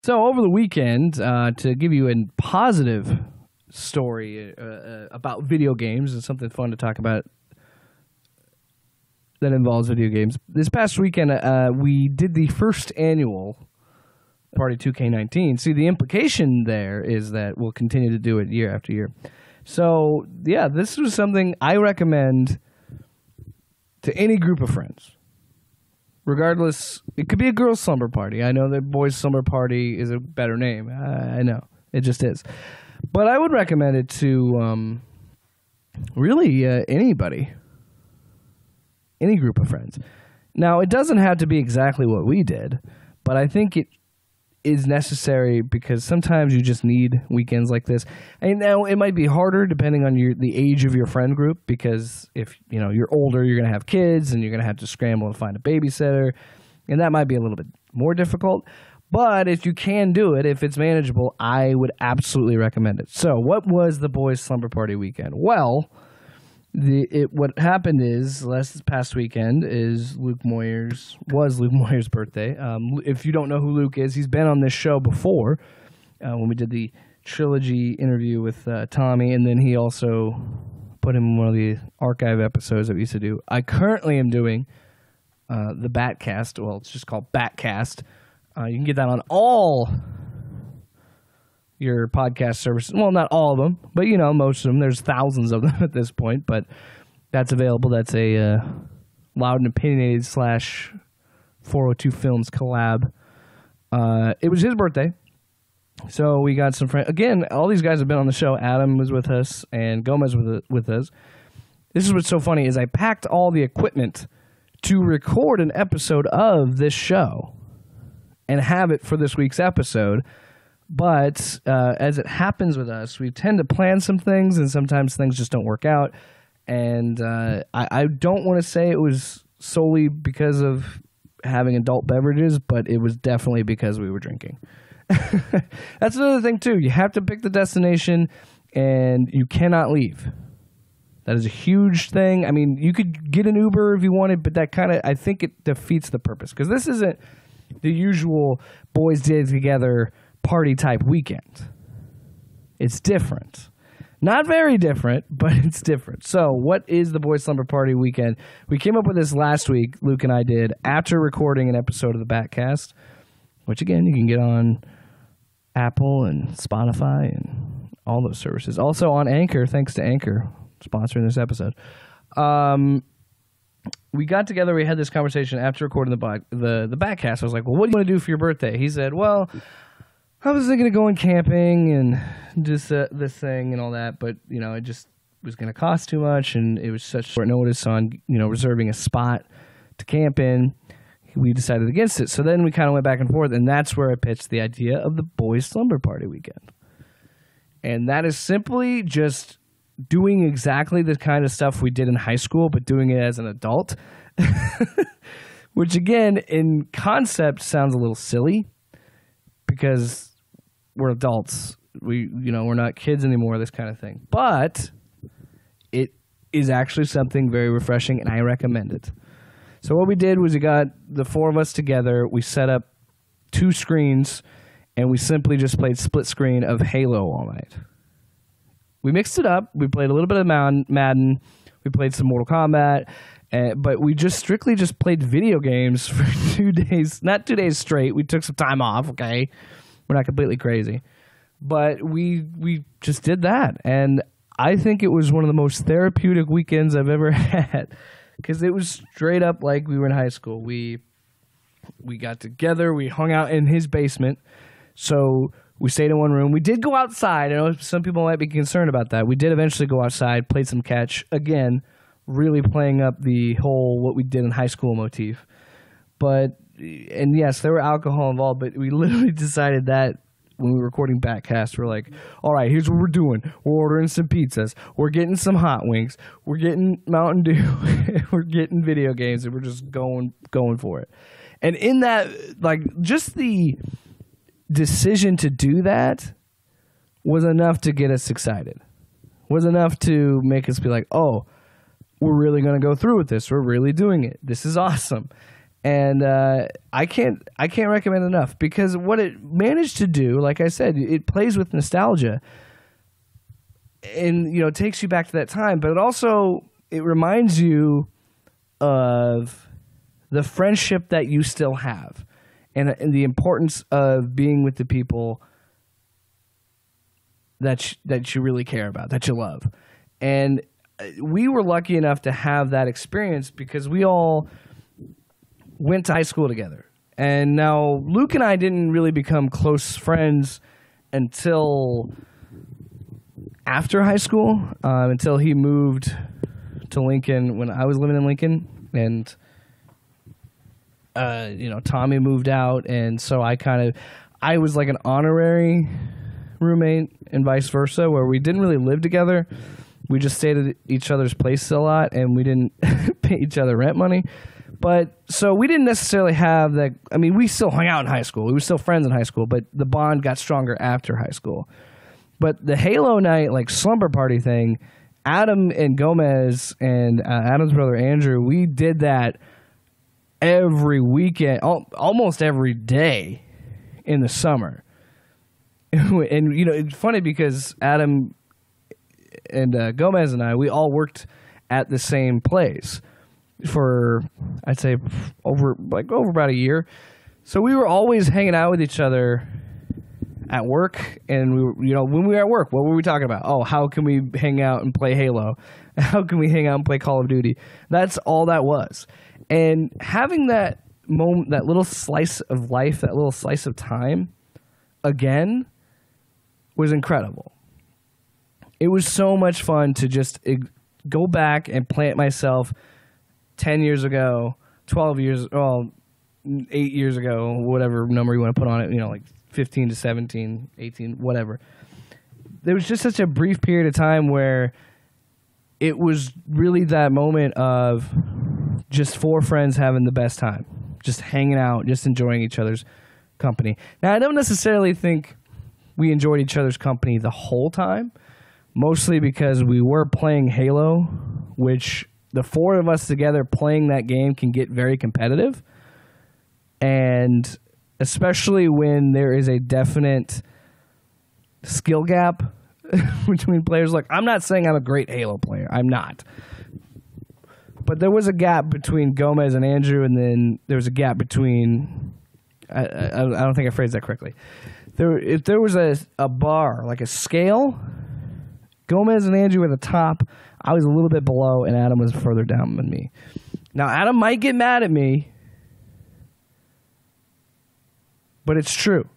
So over the weekend, to give you a positive story about video games and something fun to talk about that involves video games. This past weekend, we did the first annual Party 2K19. See, the implication there is that we'll continue to do it year after year. So, yeah, this was something I recommend to any group of friends. Regardless, it could be a girls' slumber party. I know that boys' slumber party is a better name. I know. It just is. But I would recommend it to really anybody. Any group of friends. Now, it doesn't have to be exactly what we did, but I think it is necessary because sometimes you just need weekends like this. And now it might be harder depending on the age of your friend group, because if you're older, you're going to have kids and you're going to have to scramble to find a babysitter, and that might be a little bit more difficult. But if you can do it, if it's manageable, I would absolutely recommend it. So what was the boys' slumber party weekend? Well, what happened is last past weekend was Luke Moyer's birthday. If you don't know who Luke is, he's been on this show before when we did the trilogy interview with Tommy, and then he also put him in one of the archive episodes that we used to do. I currently am doing the Batcast. Well, it's just called Batcast. You can get that on all your podcast services. Well, not all of them, but most of them. There's thousands of them at this point, but that's available. That's a Loud and Opinionated / 402 Films collab. It was his birthday, so we got some friends. Again, all these guys have been on the show. Adam was with us, and Gomez was with us. This is what's so funny is I packed all the equipment to record an episode of this show and have it for this week's episode. But as it happens with us, we tend to plan some things, and sometimes things just don't work out. And I don't want to say it was solely because of having adult beverages, but it was definitely because we were drinking. That's another thing, too. You have to pick the destination, and you cannot leave. That is a huge thing. I mean, you could get an Uber if you wanted, but that I think it defeats the purpose. Because this isn't the usual boys did together party type weekend. It's different. Not very different, but it's different. So what is the boys slumber party weekend? We came up with this last week, Luke and I did, after recording an episode of the Batcast, which again you can get on Apple and Spotify and all those services. Also on Anchor, thanks to Anchor sponsoring this episode. We got together, we had this conversation after recording the Batcast. I was like, well, what do you want to do for your birthday? He said, well, I was thinking of going camping and just this thing and all that, but, it just was going to cost too much, and it was such short notice on, reserving a spot to camp in. We decided against it. So then we kind of went back and forth, and that's where I pitched the idea of the boys' slumber party weekend. And that is simply just doing exactly the kind of stuff we did in high school, but doing it as an adult, which, again, in concept sounds a little silly because we're adults. We're not kids anymore, this kind of thing. But it is actually something very refreshing, and I recommend it. So what we did was we got the four of us together. We set up 2 screens, and we simply just played split screen of Halo all night. We mixed it up. We played a little bit of Madden. We played some Mortal Kombat. But we just strictly played video games for 2 days. Not 2 days straight. We took some time off, okay? We're not completely crazy. But we just did that. And I think it was one of the most therapeutic weekends I've ever had. Because it was straight up like we were in high school. We got together. We hung out in his basement. So we stayed in one room. We did go outside. I know some people might be concerned about that. We did eventually go outside, played some catch. Again, really playing up the whole what we did in high school motif. And yes, there were alcohol involved, but we literally decided that when we were recording Batcast, we're like, all right, here's what we're doing. We're ordering some pizzas. We're getting some hot wings. We're getting Mountain Dew. We're getting video games, and we're just going for it. And in that, just the decision to do that was enough to get us excited. Was enough to make us be like, oh, we're really going to go through with this. We're really doing it. This is awesome. And I can't recommend enough, because what it managed to do, like I said, it plays with nostalgia, and it takes you back to that time, but it reminds you of the friendship that you still have, and the importance of being with the people that you really care about, that you love. And we were lucky enough to have that experience because we all went to high school together. And now Luke and I didn't really become close friends until after high school, until he moved to Lincoln when I was living in Lincoln, and Tommy moved out, and so I was like an honorary roommate and vice versa, where we didn't really live together. We just stayed at each other's place a lot, and we didn't pay each other rent money. But so we didn't necessarily have that. I mean, we still hung out in high school. We were still friends in high school, but the bond got stronger after high school. But the Halo night, like slumber party thing, Adam and Gomez and Adam's brother Andrew, we did that every weekend, almost every day in the summer. And, it's funny because Adam and Gomez and I, we all worked at the same place for, I'd say, over about a year. So we were always hanging out with each other at work, and we were, when we were at work, what were we talking about? Oh, how can we hang out and play Halo? How can we hang out and play Call of Duty? That's all that was. And having that moment, that little slice of life, that little slice of time, again, was incredible. It was so much fun to just go back and plant myself 10 years ago, 12 years, 8 years ago, whatever number you want to put on it, like 15 to 17, 18, whatever. There was just such a brief period of time where it was really that moment of just four friends having the best time, just hanging out, just enjoying each other's company. Now, I don't necessarily think we enjoyed each other's company the whole time, mostly because we were playing Halo, which the four of us together playing that game can get very competitive. And especially when there is a definite skill gap between players. Like, I'm not saying I'm a great Halo player. I'm not. But there was a gap between Gomez and Andrew, and then there was a gap between... I don't think I phrased that correctly. If there was a bar, like a scale, Gomez and Andrew were at the top. I was a little bit below, and Adam was further down than me. Now, Adam might get mad at me, but it's true.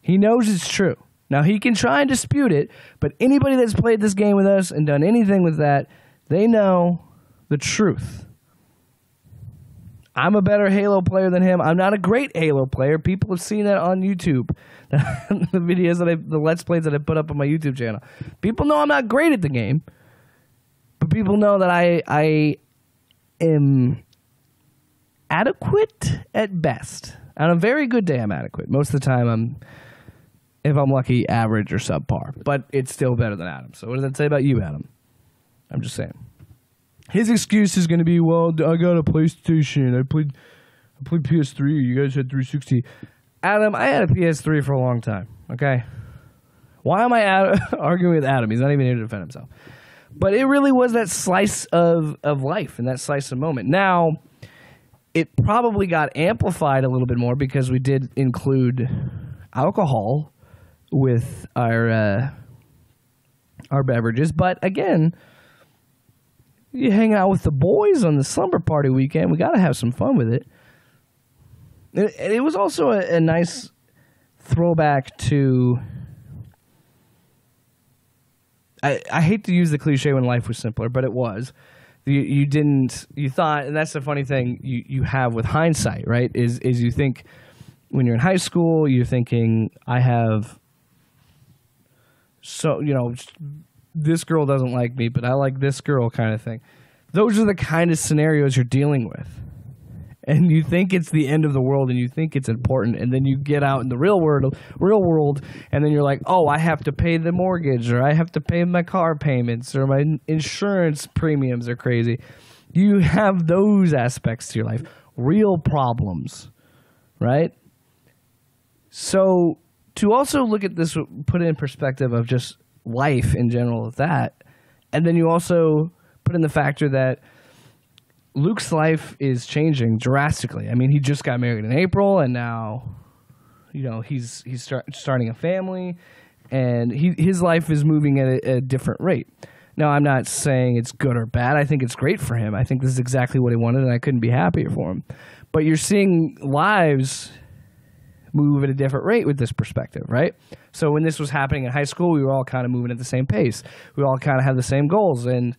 He knows it's true. Now, he can try and dispute it, but anybody that's played this game with us and done anything with that, they know the truth. I'm a better Halo player than him. I'm not a great Halo player. People have seen that on YouTube. The videos the Let's Plays that I put up on my YouTube channel. People know I'm not great at the game, but people know that I am adequate at best. On a very good day, I'm adequate. Most of the time, if I'm lucky, average or subpar. But it's still better than Adam. So what does that say about you, Adam? I'm just saying. His excuse is going to be, well, I got a PlayStation. I played PS3. You guys had 360. Adam, I had a PS3 for a long time, okay? Why am I arguing with Adam? He's not even here to defend himself. But it really was that slice of life and that slice of moment. Now, it probably got amplified a little bit more because we did include alcohol with our beverages. But again, you hang out with the boys on the slumber party weekend. We got to have some fun with it. It was also a nice throwback to... I hate to use the cliche when life was simpler, but it was. You thought, and that's the funny thing you have with hindsight, right? Is you think when you're in high school, you're thinking, I have, so, this girl doesn't like me, but I like this girl kind of thing. Those are the kind of scenarios you're dealing with. And you think it's the end of the world, and you think it's important, and then you get out in the real world, and then you're like, oh, I have to pay the mortgage, or I have to pay my car payments, or my insurance premiums are crazy. You have those aspects to your life. real problems, right? So to also look at this, put it in perspective of just life in general of that, and then you also put in the factor that Luke's life is changing drastically. I mean, he just got married in April, and now, he's starting a family, and his life is moving at a different rate. Now, I'm not saying it's good or bad. I think it's great for him. I think this is exactly what he wanted, and I couldn't be happier for him. But you're seeing lives move at a different rate with this perspective, right? So when this was happening in high school, we were all kind of moving at the same pace. We all kind of had the same goals, and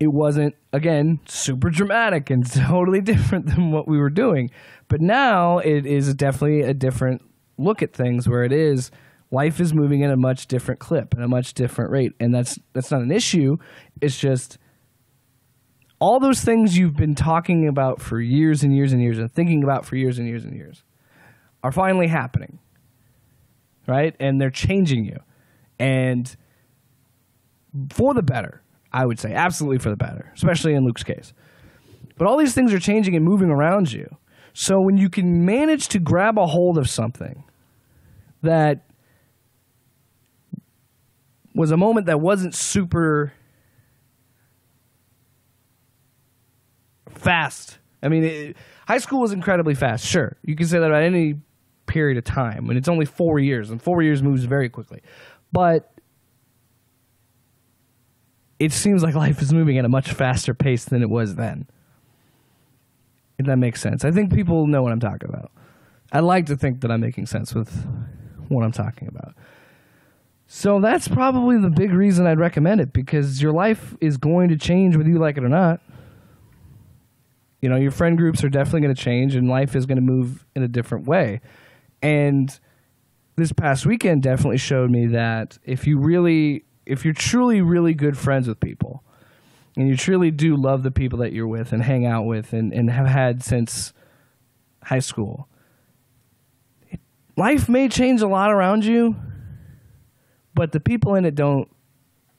it wasn't, again, super dramatic and totally different than what we were doing. But now it is definitely a different look at things, where it is life is moving at a much different clip and a much different rate. And that's not an issue. It's just all those things you've been talking about for years and years and years and thinking about for years and years and years are finally happening, right? And they're changing you. And for the better, I would say. Absolutely for the better, especially in Luke's case. But all these things are changing and moving around you. So when you can manage to grab a hold of something that was a moment that wasn't super fast. I mean, high school was incredibly fast. Sure, you can say that about any period of time, and it's only 4 years, and 4 years moves very quickly. But it seems like life is moving at a much faster pace than it was then. If that makes sense. I think people know what I'm talking about. I like to think that I'm making sense with what I'm talking about. So that's probably the big reason I'd recommend it, because your life is going to change whether you like it or not. Your friend groups are definitely going to change, and life is going to move in a different way. And this past weekend definitely showed me that if you're truly really good friends with people, and you truly do love the people that you're with and hang out with and have had since high school, life may change a lot around you, but the people in it don't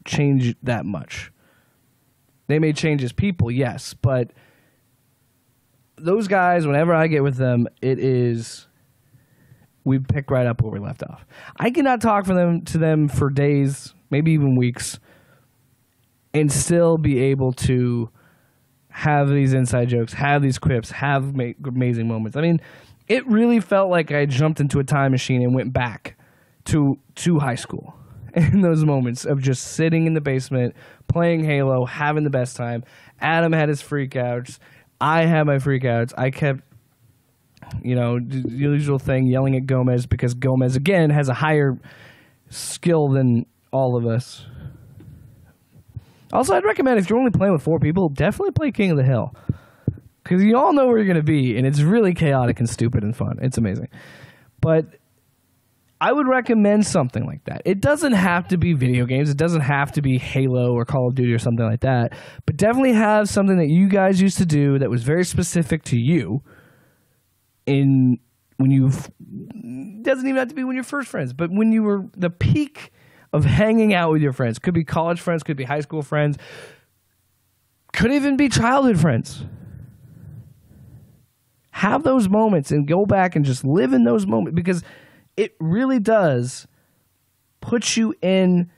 change that much. They may change as people, yes, but those guys, whenever I get with them, we pick right up where we left off. I cannot talk to them for days, maybe even weeks, and still be able to have these inside jokes, have these quips, have amazing moments. I mean, it really felt like I jumped into a time machine and went back to high school. In those moments of just sitting in the basement, playing Halo, having the best time. Adam had his freakouts. I had my freakouts. I kept, the usual thing, yelling at Gomez, because Gomez, again, has a higher skill than all of us. Also, I'd recommend, if you're only playing with 4 people, definitely play King of the Hill. Because you all know where you're going to be, and it's really chaotic and stupid and fun. It's amazing. But I would recommend something like that. It doesn't have to be video games. It doesn't have to be Halo or Call of Duty or something like that. But definitely have something that you guys used to do that was very specific to you. Doesn't even have to be when you're first friends, but when you were the peak of hanging out with your friends. Could be college friends, could be high school friends, could even be childhood friends. Have those moments and go back and just live in those moments, because it really does put you in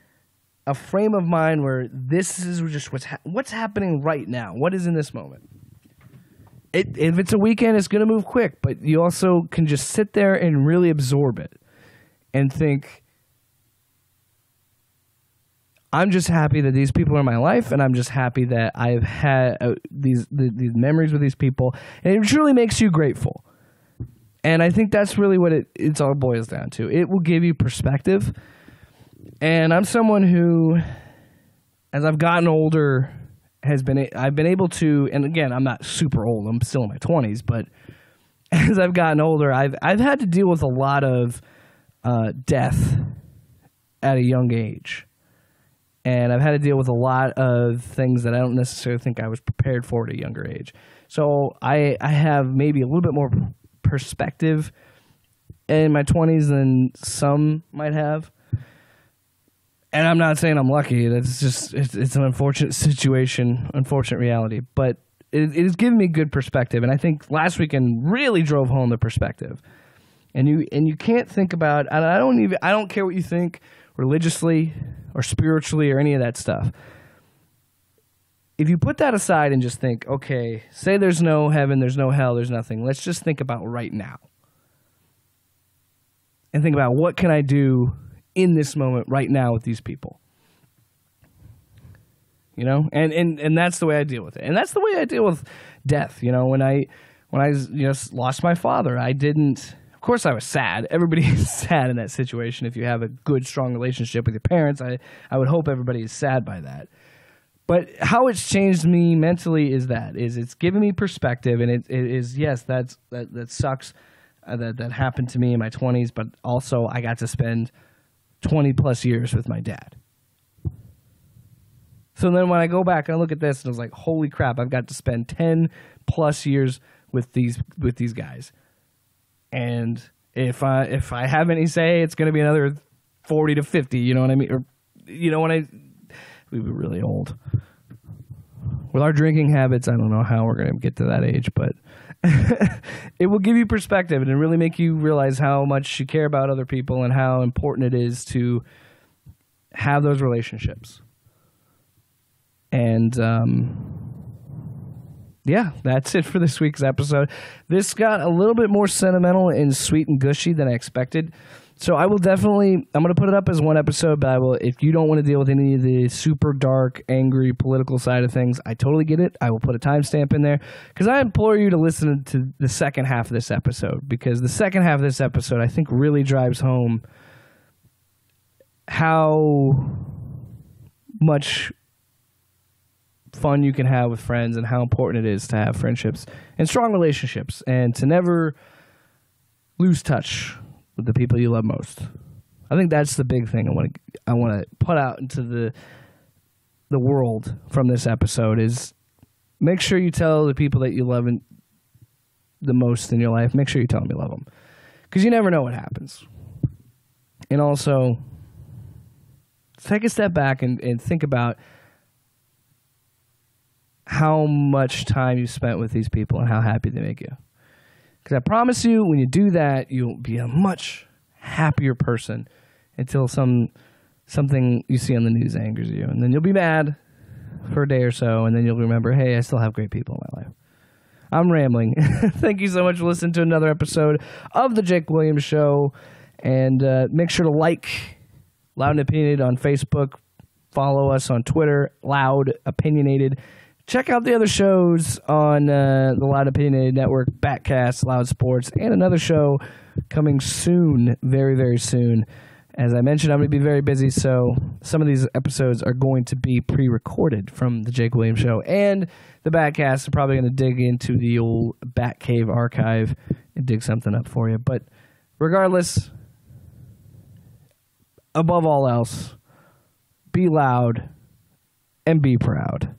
a frame of mind where this is just what's happening right now. What is in this moment? If it's a weekend, it's going to move quick, but you also can just sit there and really absorb it and think, I'm just happy that these people are in my life, and I'm just happy that I've had these memories with these people, and it truly makes you grateful. And I think that's really what it's all boils down to. It will give you perspective. And I'm someone who, as I've gotten older, I've been able to, and again, I'm not super old, I'm still in my 20s, but as I've gotten older, I've had to deal with a lot of death at a young age. And I've had to deal with a lot of things that I don't necessarily think I was prepared for at a younger age. So I have maybe a little bit more perspective in my 20s than some might have. And I'm not saying I'm lucky. That's just, it's an unfortunate situation, unfortunate reality. But it has given me good perspective, and I think last weekend really drove home the perspective. And you can't think about, I don't care what you think religiously or spiritually or any of that stuff. If you put that aside and just think, okay, say there's no heaven, there's no hell, there's nothing. Let's just think about right now. And think about, what can I do in this moment right now with these people? You know? And that's the way I deal with it. And that's the way I deal with death. You know, when I lost my father, of course I was sad. Everybody is sad in that situation. If you have a good, strong relationship with your parents, I would hope everybody is sad by that. But how it's changed me mentally is it's given me perspective, and it is, yes, that sucks that happened to me in my 20s, but also I got to spend 20 plus years with my dad. So then when I go back and I look at this, and I was like, holy crap, I've got to spend 10 plus years with these guys. And if I have any say, it's going to be another 40 to 50, you know what I mean? Or, you know, we were really old. With our drinking habits, I don't know how we're going to get to that age, but it will give you perspective and it really make you realize how much you care about other people and how important it is to have those relationships. And yeah, that's it for this week's episode. This got a little bit more sentimental and sweet and gushy than I expected. So I'm going to put it up as one episode, but if you don't want to deal with any of the super dark, angry, political side of things, I totally get it. I will put a timestamp in there, because I implore you to listen to the second half of this episode, because the second half of this episode, I think, really drives home how much fun you can have with friends and how important it is to have friendships and strong relationships and to never lose touch with the people you love most. I think that's the big thing I want to put out into the world from this episode is make sure you tell the people that you love the most in your life, make sure you tell them you love them, because you never know what happens. And also take a step back and think about how much time you spent with these people and how happy they make you. Because I promise you, when you do that, you'll be a much happier person until something you see on the news angers you. And then you'll be mad for a day or so, and then you'll remember, hey, I still have great people in my life. I'm rambling. Thank you so much for listening to another episode of The Jake Williams Show. And make sure to like Loud and Opinionated on Facebook. Follow us on Twitter, Loud Opinionated. Check out the other shows on the Loud Opinionated Network, Batcast, Loud Sports, and another show coming soon, very, very soon. As I mentioned, I'm going to be very busy, so some of these episodes are going to be pre-recorded from the Jake Williams Show. And the Batcast are probably going to dig into the old Batcave archive and dig something up for you. But regardless, above all else, be loud and be proud.